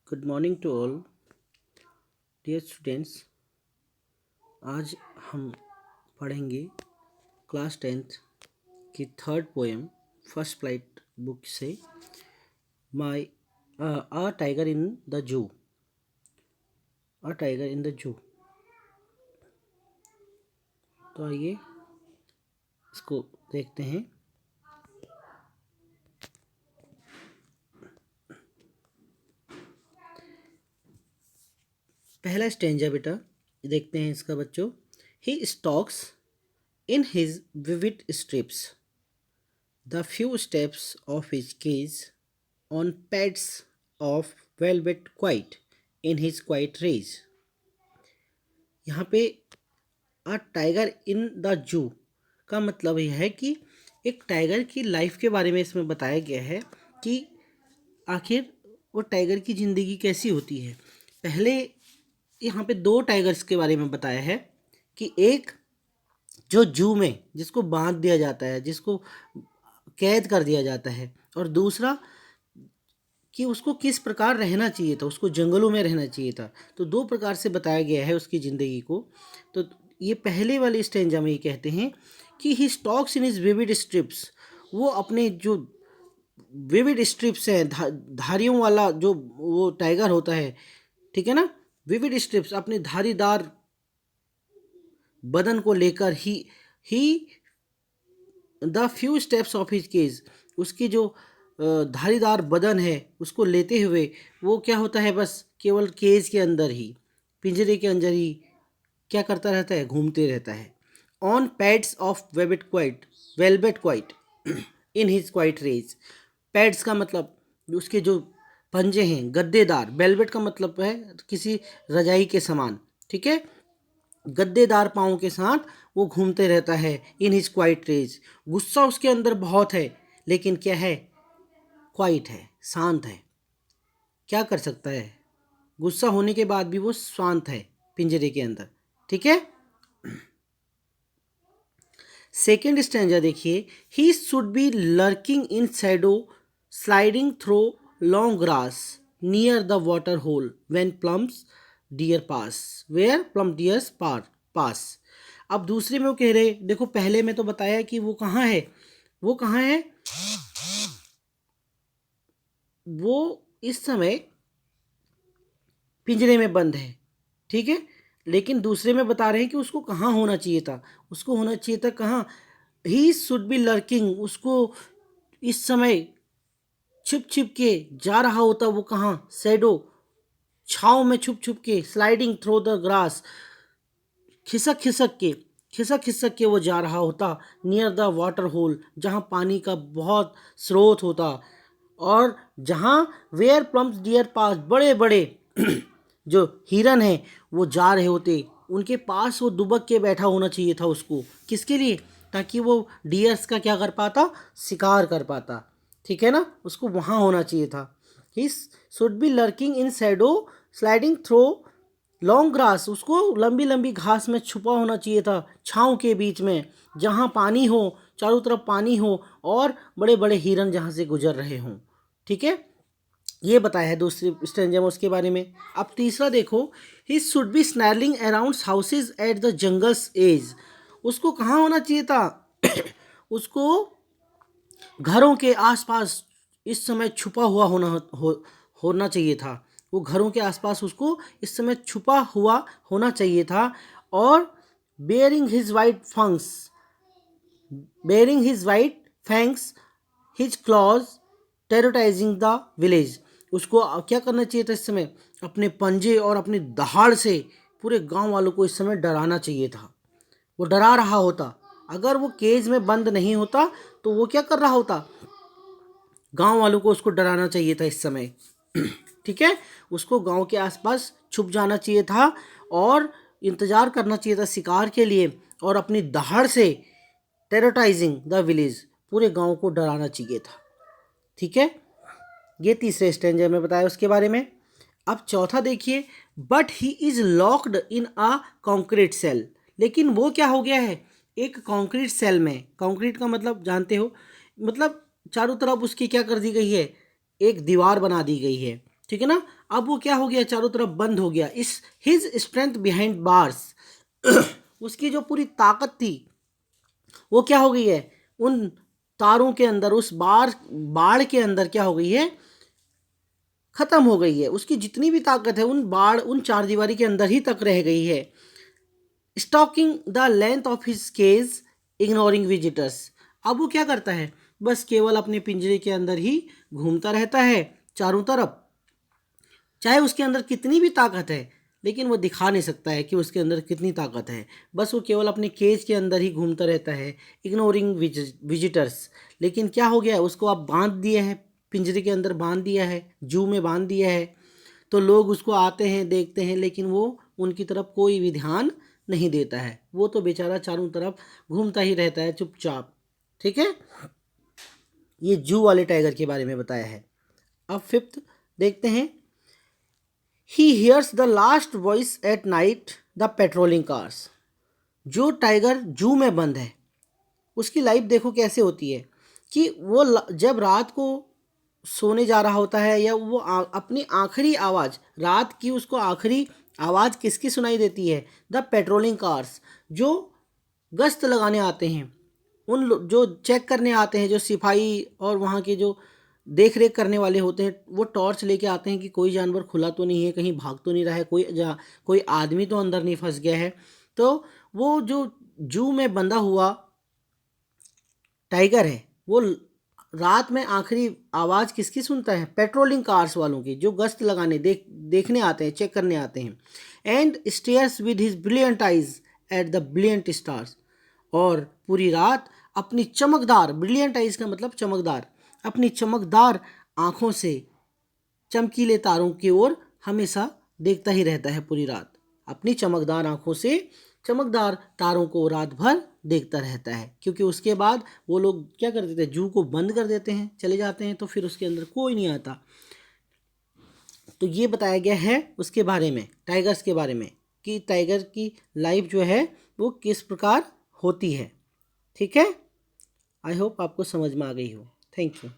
Good morning to all dear students. आज हम पढ़ेंगे क्लास 10th की third poem first flight book से my a tiger in the zoo. A tiger in the zoo. तो आइए इसको देखते हैं। पहला स्टेंजा बेटा देखते हैं इसका बच्चों। He stalks in his vivid stripes the few steps of his cage on pads of velvet quite in his quiet rays। यहाँ पे a tiger in the zoo का मतलब यह है कि एक टाइगर की लाइफ के बारे में इसमें बताया गया है कि आखिर वो टाइगर की ज़िंदगी कैसी होती है। पहले यहाँ पे दो टाइगर्स के बारे में बताया है कि एक जो जू में जिसको बांध दिया जाता है, जिसको कैद कर दिया जाता है, और दूसरा कि उसको किस प्रकार रहना चाहिए था, उसको जंगलों में रहना चाहिए था। तो दो प्रकार से बताया गया है उसकी ज़िंदगी को। तो ये पहले वाले स्टेंजा में ये कहते हैं कि he stalks in his vivid stripes. वो अपने जो विविड स्ट्रिप्स हैं, धारियों वाला जो वो टाइगर होता है, ठीक है ना, विविड स्ट्रिप्स अपने धारीदार बदन को लेकर ही the few steps of his cage, उसकी जो धारीदार बदन है उसको लेते हुए वो क्या होता है, बस केवल केज के अंदर ही, पिंजरे के अंदर ही क्या करता रहता है, घूमते रहता है। On pads of velvet quiet in his quiet rage. Pads का मतलब उसके जो पंजे हैं गद्देदार, वेलवेट का मतलब है किसी रजाई के समान, ठीक है, गद्देदार पाँव के साथ वो घूमते रहता है। इन हिज क्वाइट रेज, गुस्सा उसके अंदर बहुत है लेकिन क्या है, क्वाइट है, शांत है। क्या कर सकता है, गुस्सा होने के बाद भी वो शांत है पिंजरे के अंदर, ठीक है। सेकेंड स्टैंजा देखिए। He should be lurking in shadow sliding through long grass near the water hole when plumps deer pass where plump deers pass. अब दूसरे में वो कह रहे, देखो पहले में तो बताया कि वो कहाँ है, वो कहाँ है, वो इस समय पिंजरे में बंद है, ठीक है। लेकिन दूसरे में बता रहे हैं कि उसको कहाँ होना चाहिए था, उसको होना चाहिए था कहाँ, ही शुड बी लर्किंग, उसको इस समय छिप छिप के जा रहा होता, वो कहाँ, शैडो, छाँव में छुप छुप के, स्लाइडिंग थ्रो द ग्रास, खिसक खिसक के, खिसक खिसक के वो जा रहा होता, नियर द वाटर होल, जहाँ पानी का बहुत स्रोत होता, और जहाँ वेयर प्लम्स डियर पास, बड़े बड़े जो हिरन हैं वो जा रहे होते, उनके पास वो दुबक के बैठा होना चाहिए था उसको, किसके लिए, ताकि वो डियर्स का क्या कर पाता, शिकार कर पाता, ठीक है ना, उसको वहाँ होना चाहिए था। He should be lurking in shadow sliding through long grass, उसको लंबी लंबी घास में छुपा होना चाहिए था, छाँव के बीच में, जहाँ पानी हो, चारों तरफ पानी हो, और बड़े बड़े हिरन जहाँ से गुजर रहे हों, ठीक है। ये बताया है दूसरी स्टेंजा में उसके बारे में। अब तीसरा देखो। He should be snarling around houses at the jungle's edge, उसको कहाँ होना चाहिए था उसको घरों के आसपास इस समय छुपा हुआ होना चाहिए था, वो घरों के आसपास उसको इस समय छुपा हुआ होना चाहिए था। और baring his white fangs, baring his white fangs his claws terrorizing the village, उसको क्या करना चाहिए था इस समय, अपने पंजे और अपनी दहाड़ से पूरे गांव वालों को इस समय डराना चाहिए था, वो डरा रहा होता। अगर वो केज में बंद नहीं होता तो वो क्या कर रहा होता, गांव वालों को उसको डराना चाहिए था इस समय ठीक है, उसको गांव के आसपास छुप जाना चाहिए था और इंतज़ार करना चाहिए था शिकार के लिए, और अपनी दहाड़ से टेरोटाइजिंग द विलेज, पूरे गांव को डराना चाहिए था, ठीक है। ये तीसरे स्टेंजर में बताया उसके बारे में। अब चौथा देखिए। But he is locked in a concrete cell, लेकिन वो क्या हो गया है, एक कॉन्क्रीट सेल में, कॉन्क्रीट का मतलब जानते हो, मतलब चारों तरफ उसकी क्या कर दी गई है, एक दीवार बना दी गई है, ठीक है ना। अब वो क्या हो गया, चारों तरफ बंद हो गया। इस हिज स्ट्रेंथ बिहाइंड बार्स उसकी जो पूरी ताकत थी वो क्या हो गई है, उन तारों के अंदर, उस बाड़ के अंदर क्या हो गई है, खत्म हो गई है। उसकी जितनी भी ताकत है उन चार दीवारी के अंदर ही तक रह गई है। Stalking the length of his cage, ignoring visitors. अब वो क्या करता है, बस केवल अपने पिंजरे के अंदर ही घूमता रहता है चारों तरफ। चाहे उसके अंदर कितनी भी ताकत है, लेकिन वो दिखा नहीं सकता है कि उसके अंदर कितनी ताकत है। बस वो केवल अपने केज के अंदर ही घूमता रहता है, इग्नोरिंग विजिटर्स। लेकिन क्या हो गया, उसको आप बांध दिए हैं, पिंजरे के अंदर बांध दिया है, जू में बांध दिया है। तो लोग उसको आते हैं, देखते हैं, लेकिन वो उनकी तरफ कोई भी ध्यान नहीं देता है। वो तो बेचारा चारों तरफ घूमता ही रहता है चुपचाप। ठीक है, ये जू वाले टाइगर के बारे में बताया है। अब फिफ्थ देखते हैं। He hears the last voice at night the patrolling cars. जो टाइगर जू में बंद है उसकी लाइफ देखो कैसे होती है कि वो जब रात को सोने जा रहा होता है, या वो अपनी आखिरी आवाज़, रात की उसको आखिरी आवाज़ किसकी सुनाई देती है, द पेट्रोलिंग कार्स, जो गश्त लगाने आते हैं, जो चेक करने आते हैं, जो सिपाही और वहाँ के जो देख रेख करने वाले होते हैं, वो टॉर्च लेके आते हैं कि कोई जानवर खुला तो नहीं है, कहीं भाग तो नहीं रहा है, कोई आदमी तो अंदर नहीं फंस गया है। तो वो जो जू में बंधा हुआ टाइगर है, वो रात में आखिरी आवाज़ किसकी सुनता है, पेट्रोलिंग कार्स वालों की, जो गश्त लगाने देखने आते हैं, चेक करने आते हैं। And stairs with his brilliant eyes at the brilliant stars. और पूरी रात अपनी चमकदार, ब्रिलियंट आइज का मतलब चमकदार, अपनी चमकदार आँखों से चमकीले तारों की ओर हमेशा देखता ही रहता है पूरी रात। अपनी चमकदार आँखों से चमकदार तारों को रात भर देखता रहता है, क्योंकि उसके बाद वो लोग क्या कर देते हैं, जू को बंद कर देते हैं, चले जाते हैं, तो फिर उसके अंदर कोई नहीं आता। तो ये बताया गया है उसके बारे में, टाइगर्स के बारे में, कि टाइगर की लाइफ जो है वो किस प्रकार होती है। ठीक है, आई होप आपको समझ में आ गई हो। Thank you.